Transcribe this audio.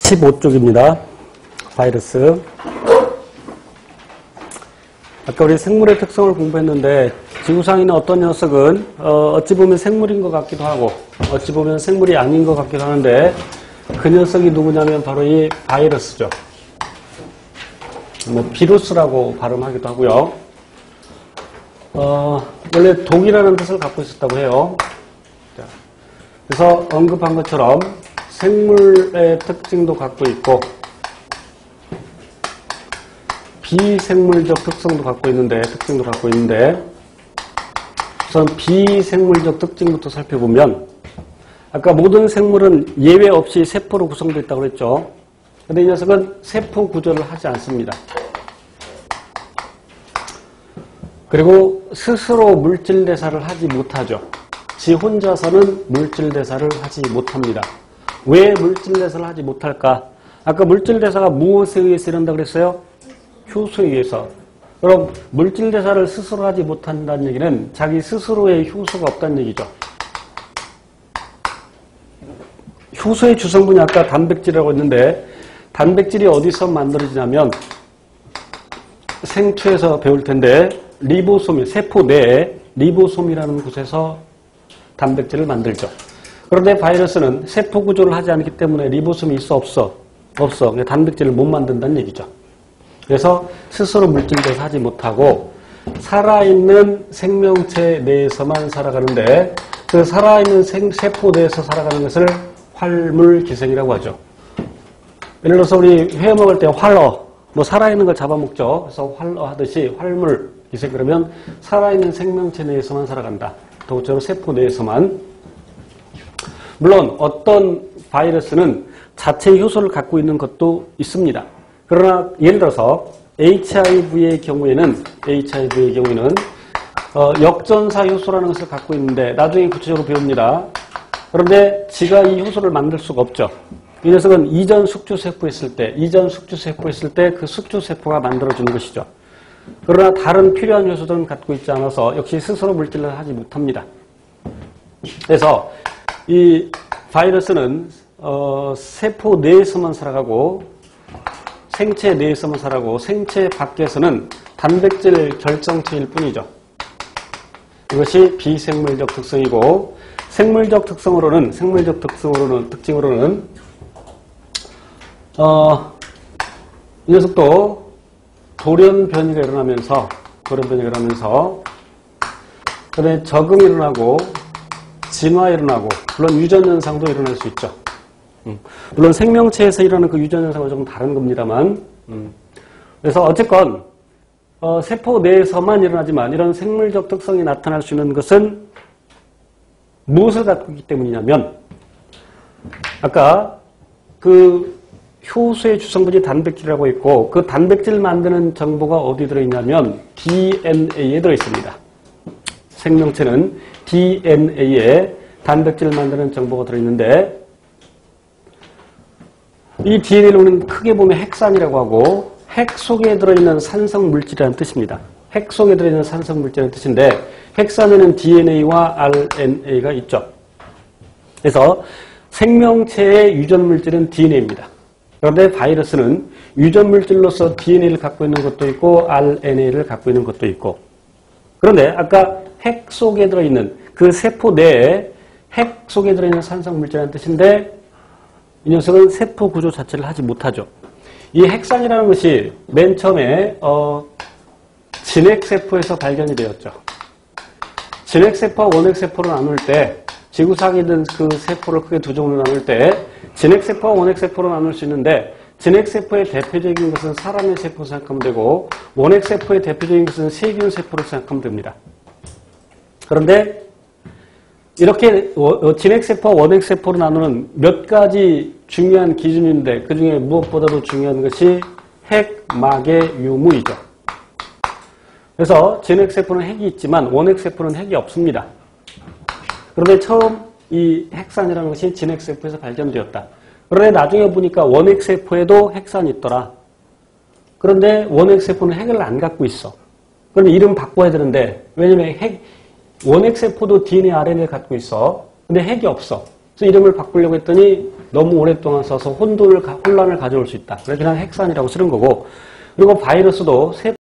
15쪽입니다. 바이러스. 아까 우리 생물의 특성을 공부했는데 지구상에 있는 어떤 녀석은 어찌 보면 생물인 것 같기도 하고 어찌 보면 생물이 아닌 것 같기도 하는데 그 녀석이 누구냐면 바로 이 바이러스죠. 뭐 비루스라고 발음하기도 하고요. 원래 독이라는 뜻을 갖고 있었다고 해요. 그래서 언급한 것처럼 생물의 특징도 갖고 있고 비생물적 특성도 갖고 있는데 우선 비생물적 특징부터 살펴보면 아까 모든 생물은 예외 없이 세포로 구성되어 있다고 그랬죠. 근데 이 녀석은 세포 구조를 하지 않습니다. 그리고 스스로 물질 대사를 하지 못하죠. 지 혼자서는 물질 대사를 하지 못합니다. 왜 물질 대사를 하지 못할까? 아까 물질 대사가 무엇에 의해서 이런다고 그랬어요? 효소에 의해서. 그럼 물질 대사를 스스로 하지 못한다는 얘기는 자기 스스로의 효소가 없다는 얘기죠. 효소의 주성분이 아까 단백질이라고 했는데 단백질이 어디서 만들어지냐면 생초에서 배울 텐데 리보솜이 세포 내에 리보솜이라는 곳에서 단백질을 만들죠. 그런데 바이러스는 세포 구조를 하지 않기 때문에 리보솜이 있어 없어? 없어. 단백질을 못 만든다는 얘기죠. 그래서 스스로 물질 대사 하지 못하고 살아있는 생명체 내에서만 살아가는데 그 살아있는 세포 내에서 살아가는 것을 활물기생이라고 하죠. 예를 들어서 우리 회 먹을 때 활어, 뭐 살아있는 걸 잡아먹죠. 그래서 활어 하듯이 활물기생 그러면 살아있는 생명체 내에서만 살아간다. 더욱처럼 세포 내에서만. 물론 어떤 바이러스는 자체 효소를 갖고 있는 것도 있습니다. 그러나 예를 들어서 HIV의 경우에는 역전사 효소라는 것을 갖고 있는데 나중에 구체적으로 배웁니다. 그런데 지가 이 효소를 만들 수가 없죠. 이 녀석은 이전 숙주세포 있을 때 그 숙주세포가 만들어주는 것이죠. 그러나 다른 필요한 요소들은 갖고 있지 않아서 역시 스스로 물질을 하지 못합니다. 그래서 이 바이러스는 세포 내에서만 살아가고 생체 내에서만 살아가고 생체 밖에서는 단백질 결정체일 뿐이죠. 이것이 비생물적 특성이고 생물적 특징으로는 이 녀석도 돌연 변이가 일어나면서 그다음에 적응이 일어나고 진화 일어나고 물론 유전 현상도 일어날 수 있죠. 물론 생명체에서 일어나는 그 유전 현상은 좀 다른 겁니다만 그래서 어쨌건 세포 내에서만 일어나지만 이런 생물적 특성이 나타날 수 있는 것은 무엇을 갖고 있기 때문이냐면 아까 그 효소의 주성분이 단백질이라고 있고 그 단백질 만드는 정보가 어디 들어있냐면 DNA에 들어있습니다. 생명체는 DNA에 단백질 만드는 정보가 들어있는데 이 DNA를 우리는 크게 보면 핵산이라고 하고 핵 속에 들어있는 산성물질이라는 뜻입니다. 핵 속에 들어있는 산성물질이라는 뜻인데 핵산에는 DNA와 RNA가 있죠. 그래서 생명체의 유전물질은 DNA입니다. 그런데 바이러스는 유전물질로서 DNA를 갖고 있는 것도 있고 RNA를 갖고 있는 것도 있고 그런데 아까 핵 속에 들어있는 그 세포 내에 핵 속에 들어있는 산성물질이라는 뜻인데 이 녀석은 세포 구조 자체를 하지 못하죠. 이 핵산이라는 것이 맨 처음에 진핵세포에서 발견이 되었죠. 진핵세포와 원핵세포를 나눌 때 지구상에 있는 그 세포를 크게 두 종류로 나눌 때 진핵세포와 원핵세포로 나눌 수 있는데 진핵세포의 대표적인 것은 사람의 세포로 생각하면 되고 원핵세포의 대표적인 것은 세균세포로 생각하면 됩니다. 그런데 이렇게 진핵세포와 원핵세포로 나누는 몇 가지 중요한 기준인데 그 중에 무엇보다도 중요한 것이 핵막의 유무이죠. 그래서 진핵세포는 핵이 있지만 원핵세포는 핵이 없습니다. 그런데 처음 이 핵산이라는 것이 진핵세포에서 발견되었다. 그런데 나중에 보니까 원핵세포에도 핵산이 있더라. 그런데 원핵세포는 핵을 안 갖고 있어. 그럼 이름 바꿔야 되는데 왜냐면 원핵세포도 DNA, RNA를 갖고 있어. 근데 핵이 없어. 그래서 이름을 바꾸려고 했더니 너무 오랫동안 써서 혼란을 가져올 수 있다. 그래서 그냥 핵산이라고 쓰는 거고, 그리고 바이러스도